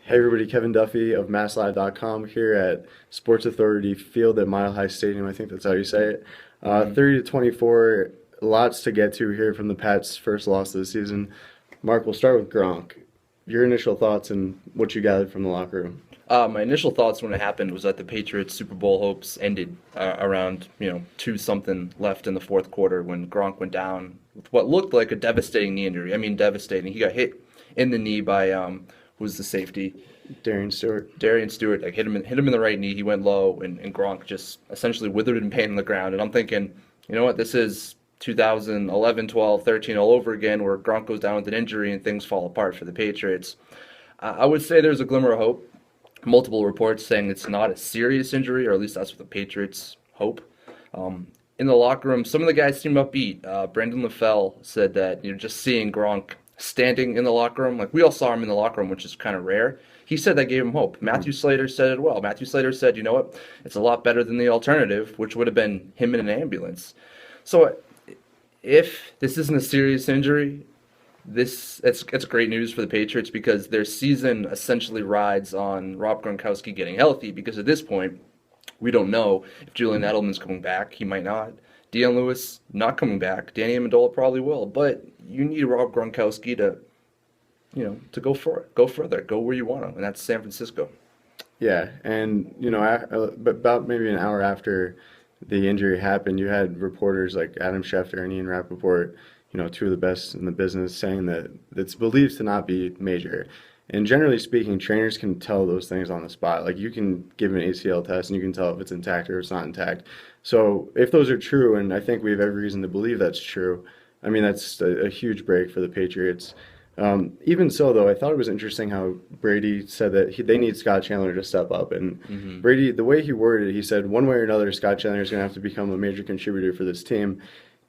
Hey everybody, Kevin Duffy of MassLive.com here at Sports Authority Field at Mile High Stadium. I think that's how you say it. 30-24, lots to get to here from the Pats' first loss of the season. Mark, we'll start with Gronk. Your initial thoughts and what you gathered from the locker room. My initial thoughts when it happened was that the Patriots' Super Bowl hopes ended around 2 something left in the fourth quarter when Gronk went down with what looked like a devastating knee injury. I mean, devastating. He got hit in the knee by who was the safety? Darian Stewart. Darian Stewart. Like hit him in the right knee. He went low, and Gronk just essentially withered in pain on the ground. And I'm thinking, you know what? This is 2011, 12, 13 all over again, where Gronk goes down with an injury and things fall apart for the Patriots. I would say there's a glimmer of hope. Multiple reports saying it's not a serious injury, or at least that's what the Patriots hope. In the locker room, some of the guys seem upbeat. Brendan LaFell said that just seeing Gronk standing in the locker room, like we all saw him in the locker room, which is kind of rare. He said that gave him hope. Matthew Slater said it well. Matthew Slater said, you know what, it's a lot better than the alternative, which would have been him in an ambulance. So if this isn't a serious injury, it's great news for the Patriots because their season essentially rides on Rob Gronkowski getting healthy. Because at this point, we don't know if Julian Edelman's coming back. He might not. Dion Lewis not coming back. Danny Amendola probably will. But you need Rob Gronkowski to go for it, go further, go where you want to, and that's San Francisco. Yeah, and about maybe an hour after the injury happened, you had reporters like Adam Schefter and Ian Rappaport, two of the best in the business, saying that it's believed to not be major. And generally speaking, trainers can tell those things on the spot. Like you can give an ACL test and you can tell if it's intact or it's not intact. So if those are true, and I think we have every reason to believe that's true, I mean, that's a huge break for the Patriots. Even so, though, I thought it was interesting how Brady said that they need Scott Chandler to step up. And Brady, the way he worded it, he said, one way or another, Scott Chandler is going to have to become a major contributor for this team.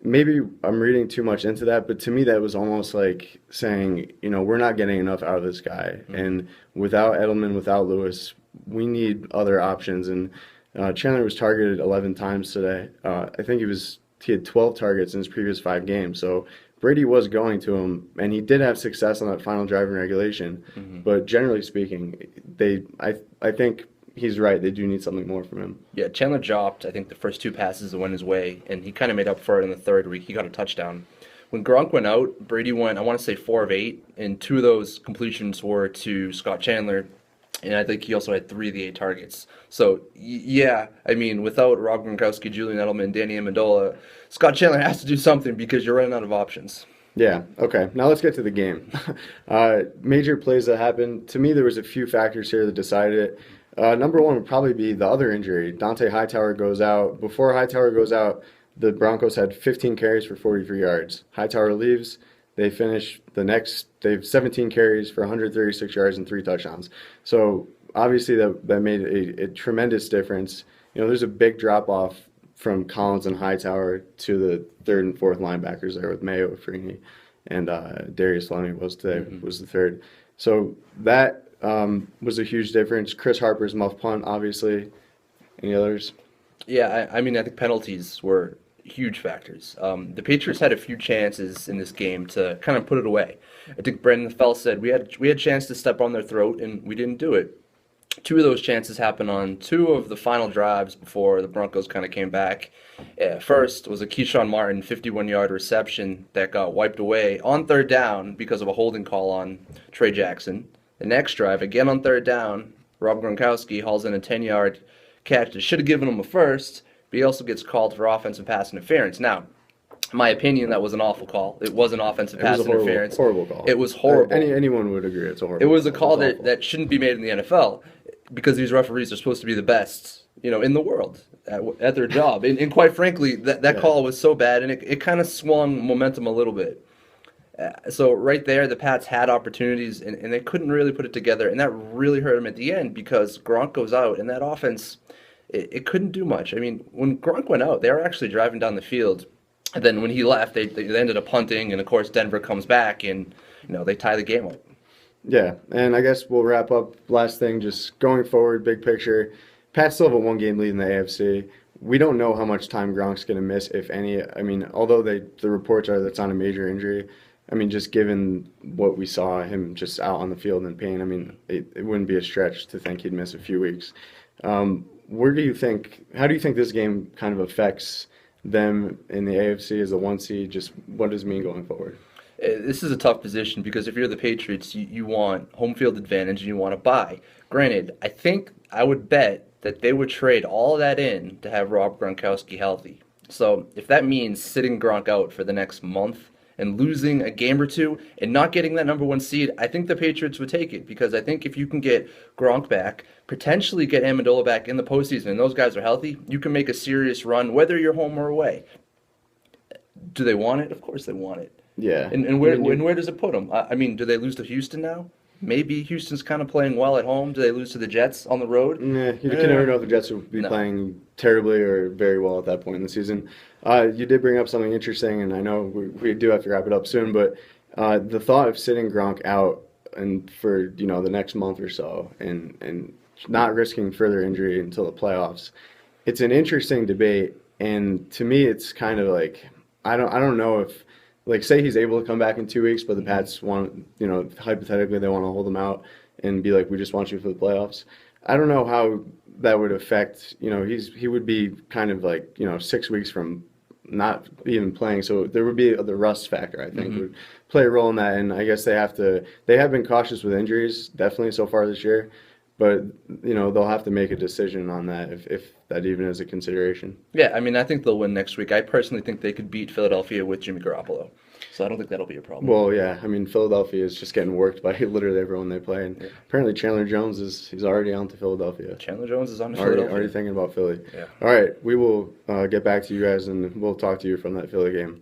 Maybe I'm reading too much into that, but to me that was almost like saying, we're not getting enough out of this guy. And without Edelman, without Lewis, we need other options. And Chandler was targeted 11 times today. I think he had 12 targets in his previous 5 games. So Brady was going to him, and he did have success on that final drive in regulation. But generally speaking, I think he's right. They do need something more from him. Yeah, Chandler dropped, I think, the first 2 passes that went his way, and he kind of made up for it in the third week. He got a touchdown. When Gronk went out, Brady went, I want to say, 4 of 8, and 2 of those completions were to Scott Chandler, and I think he also had 3 of the 8 targets. So, yeah, I mean, without Rob Gronkowski, Julian Edelman, Danny Amendola, Scott Chandler has to do something because you're running out of options. Yeah, okay. Now let's get to the game. Major plays that happened. To me, there was a few factors here that decided it. Number one would probably be the other injury. Dante Hightower goes out. Before Hightower goes out, the Broncos had 15 carries for 43 yards. Hightower leaves. They finish they have 17 carries for 136 yards and 3 touchdowns. So obviously that made a tremendous difference. There's a big drop-off from Collins and Hightower to the third and fourth linebackers there with Mayo, Freeney, and Darius Fleming was the third. So that was a huge difference. Chris Harper's muff punt, obviously. Any others? Yeah, I mean, I think penalties were huge factors. The Patriots had a few chances in this game to kind of put it away. I think Brendan Fell said we had a chance to step on their throat, and we didn't do it. 2 of those chances happened on 2 of the final drives before the Broncos kind of came back. First was a Keyshawn Martin 51-yard reception that got wiped away on 3rd down because of a holding call on Trey Jackson. The next drive, again on 3rd down, Rob Gronkowski hauls in a 10-yard catch that should have given him a first, but he also gets called for offensive pass interference. Now, in my opinion, that was an awful call. It was an offensive pass interference. Horrible call. It was horrible. Anyone would agree it's a horrible call. It was a call that that shouldn't be made in the NFL because these referees are supposed to be the best, in the world at their job. And quite frankly, that call was so bad, and it kind of swung momentum a little bit. So right there, the Pats had opportunities, and they couldn't really put it together, and that really hurt them at the end because Gronk goes out, and that offense, it couldn't do much. I mean, when Gronk went out, they were actually driving down the field, and then when he left, they ended up punting, and of course Denver comes back, and they tie the game up. Yeah, and I guess we'll wrap up. Last thing, just going forward, big picture. Pats still have a 1-game lead in the AFC. We don't know how much time Gronk's going to miss, if any. I mean, although the reports are that's not a major injury. I mean, just given what we saw him just out on the field in pain, I mean, it wouldn't be a stretch to think he'd miss a few weeks. Where do you think, how do you think this game kind of affects them in the AFC as a one seed? Just what does it mean going forward? This is a tough position because if you're the Patriots, you want home field advantage and you want to buy. Granted, I think I would bet that they would trade all that in to have Rob Gronkowski healthy. So if that means sitting Gronk out for the next month and losing a game or two and not getting that number one seed, I think the Patriots would take it because I think if you can get Gronk back, potentially get Amendola back in the postseason, and those guys are healthy, you can make a serious run whether you're home or away. Do they want it? Of course they want it. Yeah. And I where mean, you, and where does it put them? I mean, do they lose to Houston now? Maybe Houston's kind of playing well at home. Do they lose to the Jets on the road? nah, you can never know if the Jets will be No. playing terribly or very well at that point in the season. You did bring up something interesting, and I know we do have to wrap it up soon, but the thought of sitting Gronk out and for the next month or so, and not risking further injury until the playoffs, it's an interesting debate, and to me, it's kind of like I don't know if like say he's able to come back in 2 weeks, but the Pats want hypothetically they want to hold him out and be like we just want you for the playoffs. I don't know how that would affect he would be kind of like 6 weeks from not even playing, so there would be the rust factor I think would play a role in that, and I guess they have been cautious with injuries definitely so far this year, but they'll have to make a decision on that if that even is a consideration. Yeah, I mean, I think they'll win next week. I personally think they could beat Philadelphia with Jimmy Garoppolo. So I don't think that'll be a problem. Well, yeah, I mean Philadelphia is just getting worked by literally everyone they play, and Yeah. apparently Chandler Jones he's already on to Philadelphia. Chandler Jones is on to Already Philadelphia. thinking about Philly. Yeah. All right, we will get back to you guys, and we'll talk to you from that Philly game.